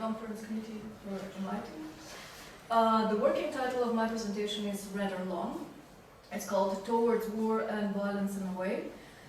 conference committee for inviting me. The working title of my presentation is rather long. It's called Towards War and Violence in a Way,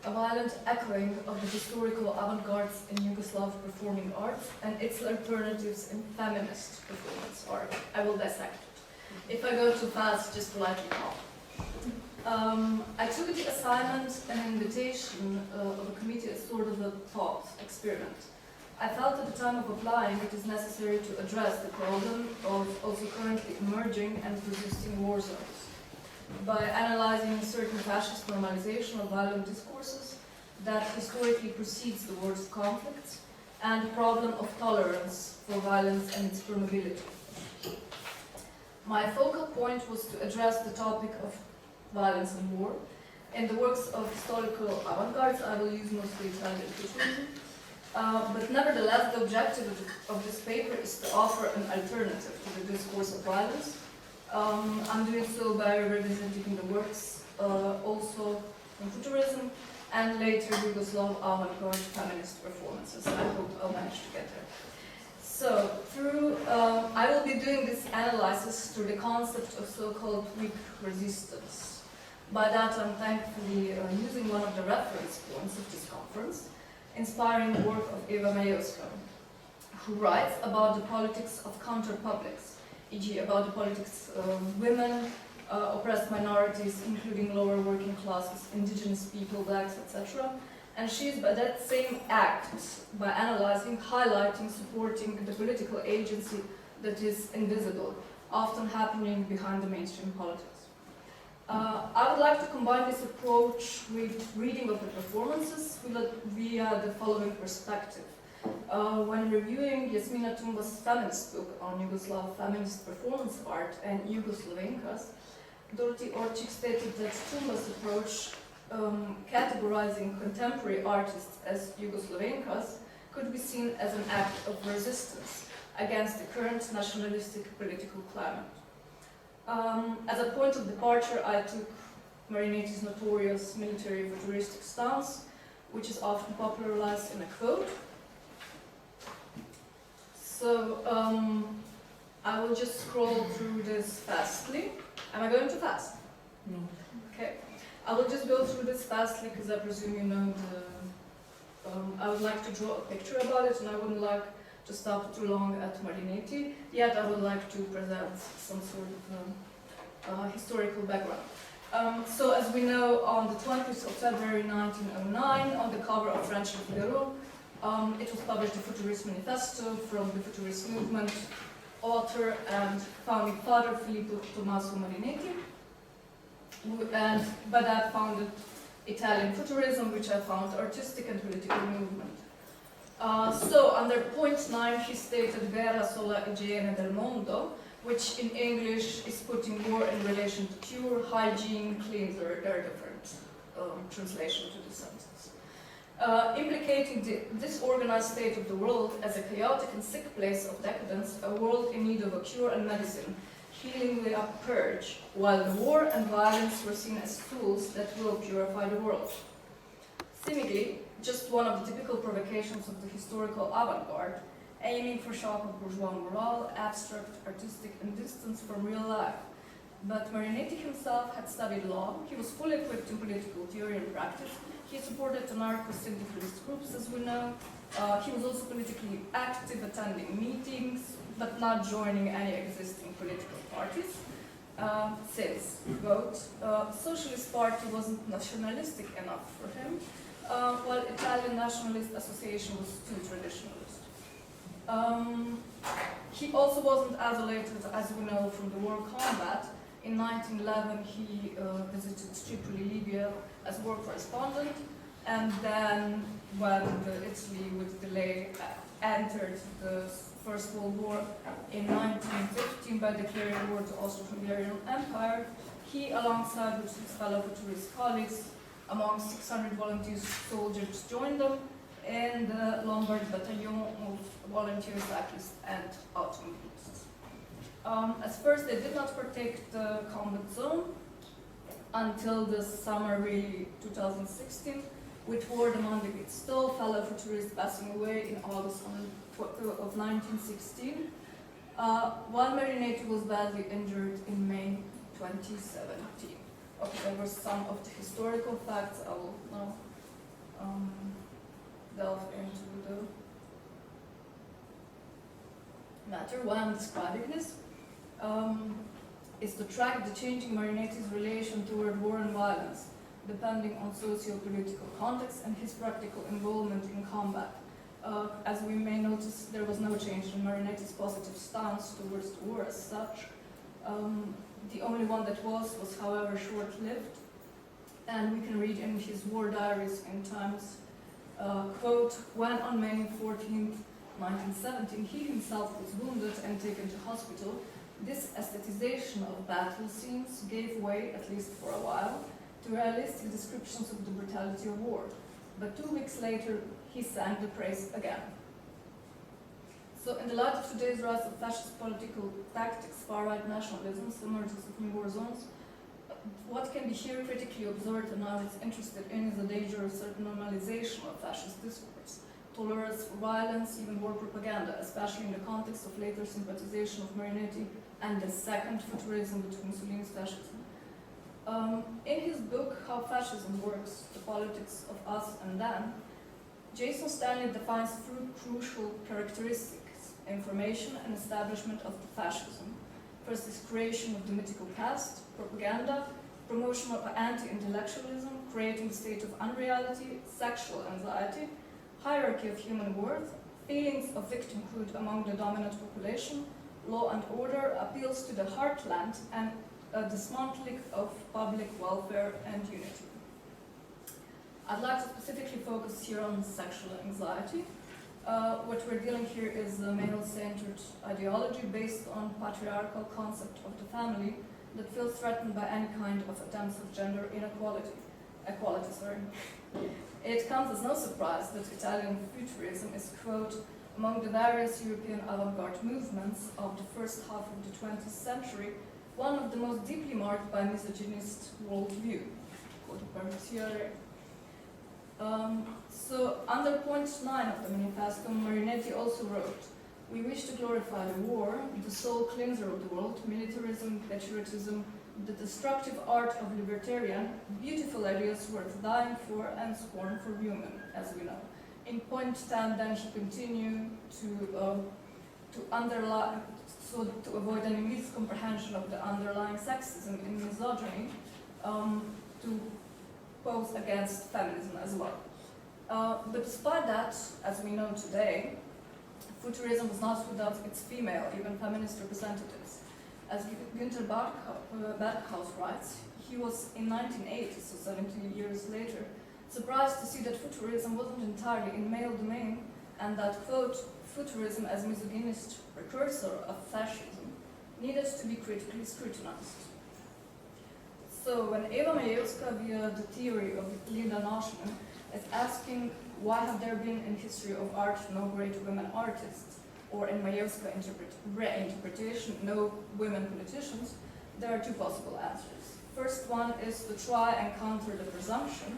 a violent echoing of the historical avant-gardes in Yugoslav performing arts and its alternatives in feminist performance art. I will dissect it. If I go too fast, just politely call. I took the assignment and invitation of a committee as sort of a thought experiment. I felt at the time of applying it is necessary to address the problem of also currently emerging and persisting war zones by analyzing certain fascist normalization of violent discourses that historically precedes the worst conflicts and the problem of tolerance for violence and its permeability. My focal point was to address the topic of violence and war. In the works of historical avant-gardes, I will use mostly Italian futurism. But nevertheless, the objective of this paper is to offer an alternative to the discourse of violence. I'm doing so by revisiting the works also in futurism and later Yugoslav avant-garde feminist performances. I hope I'll manage to get there. So, I will be doing this analysis through the concept of so-called weak resistance. By that, I'm thankfully using one of the reference points of this conference, inspiring the work of Eva Majoska, who writes about the politics of counter-publics, e.g. about the politics of women, oppressed minorities, including lower working classes, indigenous people, blacks, etc. And she is by that same act, by analyzing, highlighting, supporting the political agency that is invisible, often happening behind the mainstream politics. I would like to combine this approach with reading of the performances via the following perspective. When reviewing Jasmina Tumba's feminist book on Yugoslav feminist performance art and Jugoslavenkas, Dorothy Orchik stated that Tumba's approach, categorizing contemporary artists as Jugoslavenkas, could be seen as an act of resistance against the current nationalistic political climate. As a point of departure, I took Marinetti's notorious military futuristic stance, which is often popularized in a quote. So, I will just scroll through this fastly. Am I going too fast? No. Okay. I will just go through this fastly because I presume you know I would like to draw a picture about it and I wouldn't like to stop too long at Marinetti, yet I would like to present some sort of historical background. So as we know, on the 20th of February 1909, on the cover of French Le Figaro, it was published the Futurist Manifesto from the Futurist movement author and founding father Filippo Tommaso Marinetti, and by that founded Italian Futurism, which I found artistic and political movement. So under point 9 he stated Guerra sola igiene del mondo, which in English is putting war in relation to cure, hygiene, cleanser. There are different translations to the sentence. Implicating the disorganized state of the world as a chaotic and sick place of decadence, a world in need of a cure and medicine, healing with a purge, while the war and violence were seen as tools that will purify the world. Seemingly, just one of the typical provocations of the historical avant-garde, aiming for shock of bourgeois morale, abstract, artistic, and distance from real life. But Marinetti himself had studied law, he was fully equipped in political theory and practice, he supported anarcho-syndicalist groups, as we know, he was also politically active, attending meetings, but not joining any existing political parties, since, quote, Socialist Party wasn't nationalistic enough for him, while Italian Nationalist Association was too traditionalist. He also wasn't isolated, as we know, from the war combat. In 1911, he visited Tripoli, Libya, as war correspondent, and then when Italy, with delay, entered the First World War in 1915 by declaring war to Austro-Hungarian Empire, he, alongside with his fellow futurist colleagues, among 600 volunteer soldiers, joined them in the Lombard Battalion of volunteer cyclists and automobilists. At first, they did not partake the combat zone until the summer, really, 2016, with war demanding its toll, fellow futurist passing away in August of 1916, while Marinetti was badly injured in May 2017. Okay, there were some of the historical facts. I will now delve into the matter. Why I'm describing this is to track the changing Marinetti's relation toward war and violence, depending on socio-political context and his practical involvement in combat. As we may notice, there was no change in Marinetti's positive stance towards the war as such. The only one that was however short-lived, and we can read in his war diaries in times, quote, when on May 14th, 1917, he himself was wounded and taken to hospital, this aestheticization of battle scenes gave way, at least for a while, to realistic descriptions of the brutality of war. But 2 weeks later, he sang the praise again. So in the light of today's rise of fascist political tactics, far-right nationalism, emergence of new war zones, what can be here critically observed and I was interested in is the danger of certain normalization of fascist discourse, tolerance for violence, even war propaganda, especially in the context of later sympathization of Marinetti and the second futurism between Mussolini's fascism. In his book, How Fascism Works, The Politics of Us and Them, Jason Stanley defines 3 crucial characteristics: information and establishment of the fascism. First is creation of the mythical past, propaganda, promotion of anti-intellectualism, creating a state of unreality, sexual anxiety, hierarchy of human worth, feelings of victimhood among the dominant population, law and order, appeals to the heartland, and a dismantling of public welfare and unity. I'd like to specifically focus here on sexual anxiety. What we're dealing here is a male-centered ideology based on patriarchal concept of the family that feels threatened by any kind of attempts of gender inequality. It comes as no surprise that Italian futurism is, quote, among the various European avant-garde movements of the first half of the 20th century, one of the most deeply marked by misogynist worldview. So under point 9 of the manifesto, Marinetti also wrote, we wish to glorify the war, the sole cleanser of the world, militarism, patriotism, the destructive art of libertarian, beautiful ideas worth dying for and scorn for human, as we know. In point 10, then he continued to underline, so to avoid any miscomprehension of the underlying sexism in misogyny, to pose against feminism as well. But despite that, as we know today, futurism was not without its female, even feminist representatives. As Günther Berghaus writes, he was in 1980, so 70 years later, surprised to see that futurism wasn't entirely in male domain and that, quote, futurism as misogynist precursor of fascism needed to be critically scrutinized. So when Eva Majewska, via the theory of Linda Noshman, is asking why have there been in history of art no great women artists, or in Majewska reinterpretation, no women politicians, there are 2 possible answers. First one is to try and counter the presumption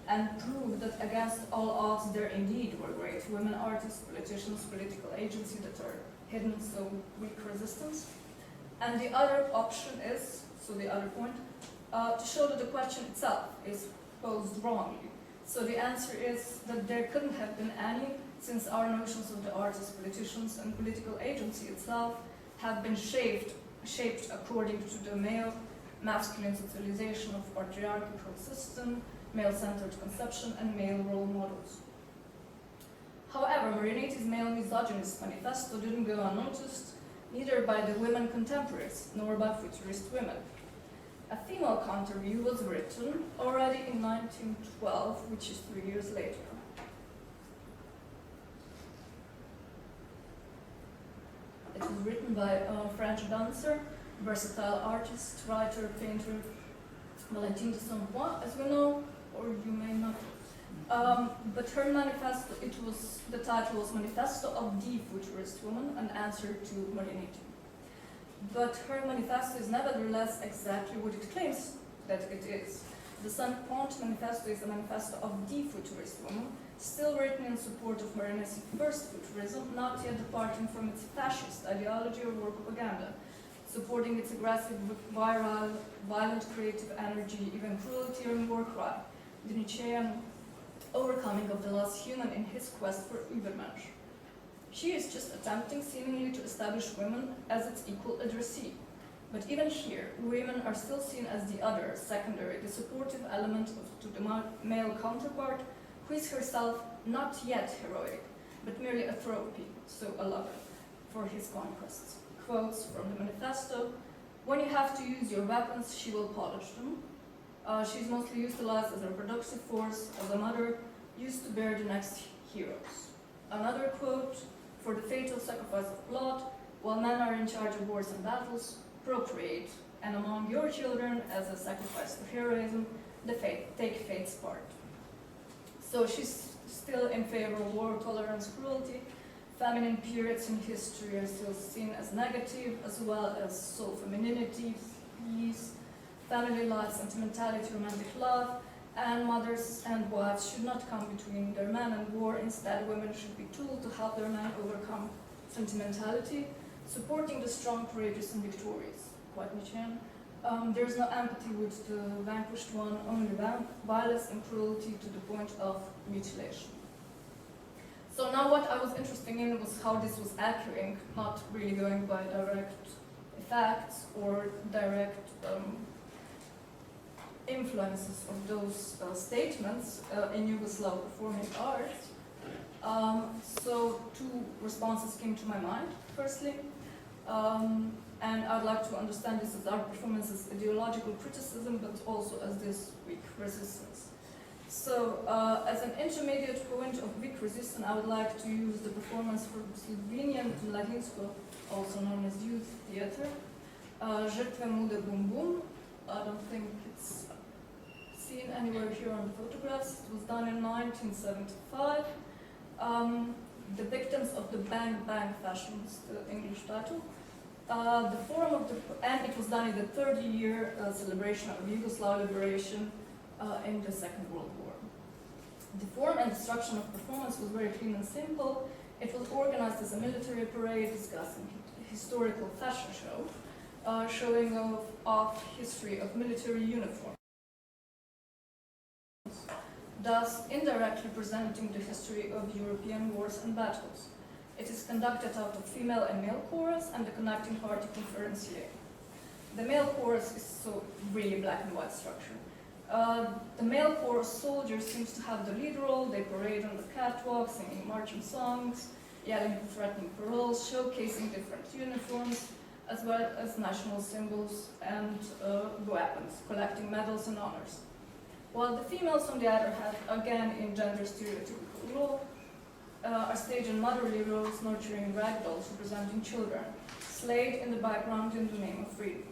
and prove that against all odds there indeed were great women artists, politicians, political agency that are hidden, so weak resistance. And the other option is, so the other point, to show that the question itself is posed wrongly. So the answer is that there couldn't have been any, since our notions of the artists, politicians, and political agency itself have been shaped according to the male, masculine socialization of patriarchal system, male-centered conception, and male role models. However, Marinetti's male misogynist manifesto didn't go unnoticed, neither by the women contemporaries, nor by futurist women. A female counter-view was written already in 1912, which is 3 years later. It was written by a French dancer, versatile artist, writer, painter, Valentine de Saint-Point, as we know, or you may not. But her manifesto, the title was Manifesto of the Futurist Woman, an answer to Marinetti. But her manifesto is nevertheless exactly what it claims that it is. The Sun-Pont Manifesto is a manifesto of the futurist woman, still written in support of Marinesi's first futurism, not yet departing from its fascist ideology or war propaganda, supporting its aggressive, viral, violent creative energy, even cruelty or war cry, the Nietzschean overcoming of the lost human in his quest for Übermensch. She is just attempting seemingly to establish women as its equal addressee. But even here, women are still seen as the other, secondary, the supportive element to the male counterpart, who is herself not yet heroic, but merely a trophy, so a lover, for his conquests. Quotes from the manifesto: "When you have to use your weapons, she will polish them. She is mostly utilized as a reproductive force, as a mother used to bear the next heroes." Another quote: "For the fatal sacrifice of blood, while men are in charge of wars and battles, procreate, and among your children, as a sacrifice to heroism, take fate's part." So she's still in favor of war, tolerance, cruelty. Feminine periods in history are still seen as negative, as well as soul femininity, peace, family life, sentimentality, romantic love, and mothers and wives should not come between their men and war. Instead, women should be tools to help their men overcome sentimentality, supporting the strong, courageous, and victorious. Quite Nietzschean. There is no empathy with the vanquished one, only violence and cruelty to the point of mutilation. So now what I was interested in was how this was echoing, not really going by direct effects or direct influences of those statements in Yugoslav performing art. So two responses came to my mind. Firstly, and I'd like to understand this as art performance as ideological criticism, but also as this weak resistance. So, as an intermediate point of weak resistance, I would like to use the performance from Slovenian Mladinsko, also known as youth theater, Žrtve Mude Bum Bum. I don't think it's seen anywhere here on the photographs. It was done in 1975. The Victims of the Bang Bang Fashion is the English title. The form of and it was done in the 30-year celebration of Yugoslav liberation in the Second World War. The form and structure of performance was very clean and simple. It was organized as a military parade discussing historical fashion show, showing off history of military uniforms, thus indirectly presenting the history of European wars and battles. It is conducted out of female and male chorus and the connecting party conferencier. The male chorus is so really black and white structure. The male chorus soldier seems to have the lead role. They parade on the catwalk, singing marching songs, yelling threatening paroles, showcasing different uniforms, as well as national symbols and weapons, collecting medals and honors. While the females, on the other hand, again in gender stereotypical role, are staged in motherly roles, nurturing ragdolls representing children, slayed in the background in the name of freedom,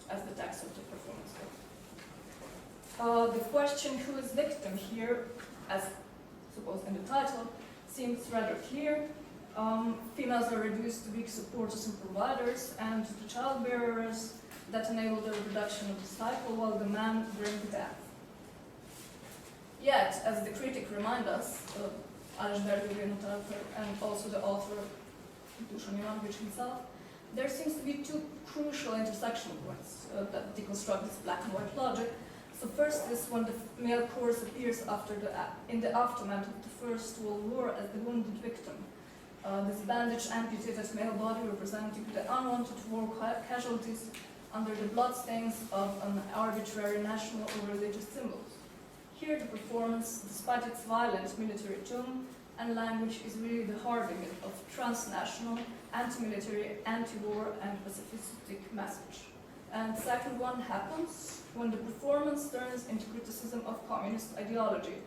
as the text of the performance goes. The question who is victim here, as supposed in the title, seems rather clear. Females are reduced to weak supporters and providers, and the childbearers that enable the reproduction of the cycle, while the men bring death. Yet, as the critic reminds us, and also the author, Dušan Ivanović himself, there seems to be two crucial intersection points that deconstruct this black and white logic. So first is when the male chorus appears in the aftermath of the First World War as the wounded victim. This bandaged, amputated male body representing the unwanted war casualties under the bloodstains of an arbitrary national or religious symbols. Here the performance, despite its violent military tone and language, is really the heartbeat of transnational, anti-military, anti-war and pacifistic message. And the second one happens when the performance turns into criticism of communist ideology,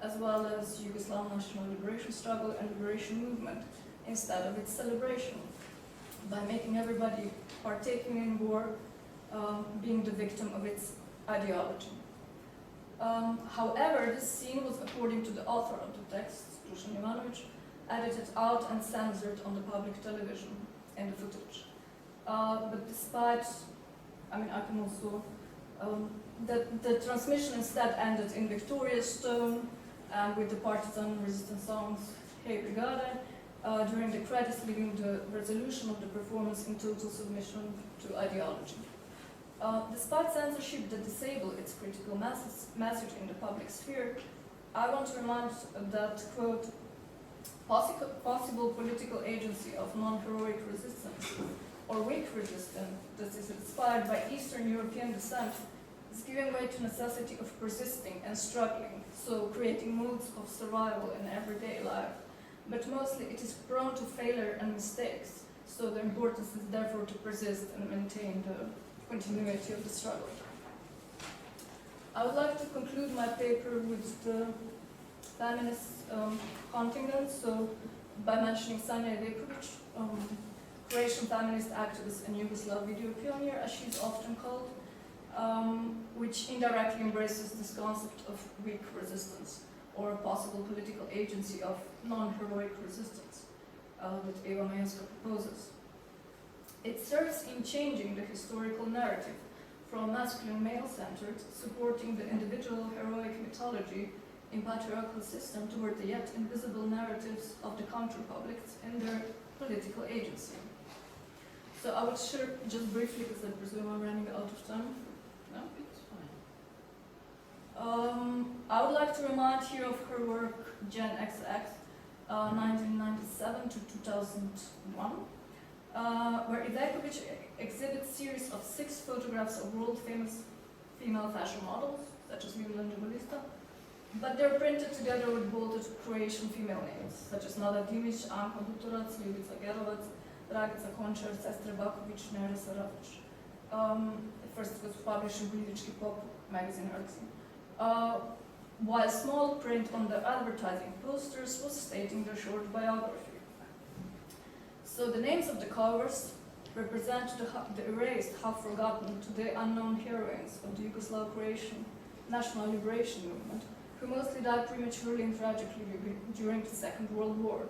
as well as Yugoslav national liberation struggle and liberation movement, instead of its celebration, by making everybody partaking in war being the victim of its ideology. However, this scene was, according to the author of the text, Dušan Ivanović, edited out and censored on the public television in the footage. But despite, I can also The transmission instead ended in Victoria's tone and with the partisan resistance songs Hey Brigade, during the credits leaving the resolution of the performance in total submission to ideology. Despite censorship that disabled its critical message in the public sphere, I want to remind that, quote, possible political agency of non-heroic resistance or weak resistance that is inspired by Eastern European descent is giving way to necessity of persisting and struggling, so creating modes of survival in everyday life. But mostly it is prone to failure and mistakes, so the importance is therefore to persist and maintain the continuity of the struggle. I would like to conclude my paper with the feminist contingent, so by mentioning Sanja Iveković, Croatian feminist activist and Yugoslav video pioneer, as she's often called, which indirectly embraces this concept of weak resistance, or a possible political agency of non-heroic resistance that Eva Majenska proposes. It serves in changing the historical narrative from masculine male-centered, supporting the individual heroic mythology in patriarchal system toward the yet invisible narratives of the counter-publics and their political agency. So I would share just briefly, because I presume I'm running out of time. No? It's fine. I would like to remind here of her work Gen XX, 1997 to 2001, where Iveković exhibits a series of 6 photographs of world-famous female fashion models, such as Ljubljana Džubalista, but they're printed together with bolded Croatian female names, such as Nada Dimić, Anka Butorac, Ljubica Gerovac, Dragica Končar, Sestra Baković, Nera Saravić. First it was published in Politički Pop magazine Arxi. While small print on the advertising posters was stating their short biography. So the names of the covers represent the erased, half-forgotten, today unknown heroines of the Yugoslav-Croatian national liberation movement, who mostly died prematurely and tragically during the Second World War,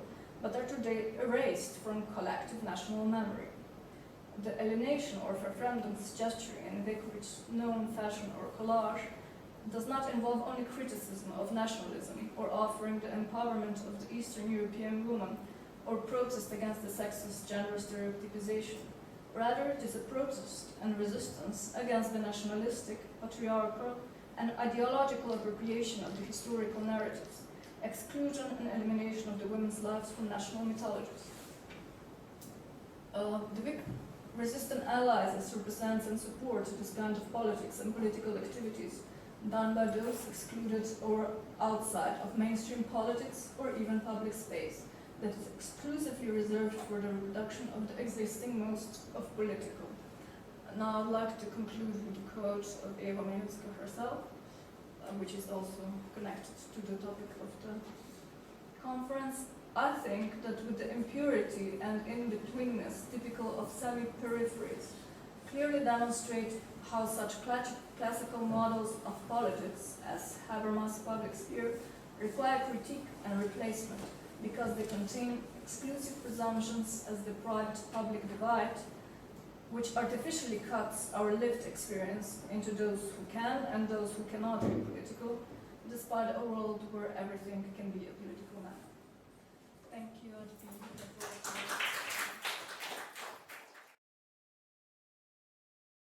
but are today erased from collective national memory. The alienation or verfremdings gesture in Iveković's known fashion or collage does not involve only criticism of nationalism or offering the empowerment of the Eastern European woman or protest against the sexist gender stereotypization. Rather, it is a protest and resistance against the nationalistic, patriarchal, and ideological appropriation of the historical narratives, exclusion and elimination of the women's lives from national mythologies. The weak resistant allies as represents and supports this kind of politics and political activities done by those excluded or outside of mainstream politics or even public space that is exclusively reserved for the reproduction of the existing most of political. Now I'd like to conclude with a quote of Eva Majenska herself, which is also connected to the topic of the conference. I think that with the impurity and in-betweenness typical of semi-peripheries, clearly demonstrate how such classical models of politics as Habermas' public sphere require critique and replacement because they contain exclusive presumptions as the private-public divide, which artificially cuts our lived experience into those who can and those who cannot be political, despite a world where everything can be a political matter. Thank you.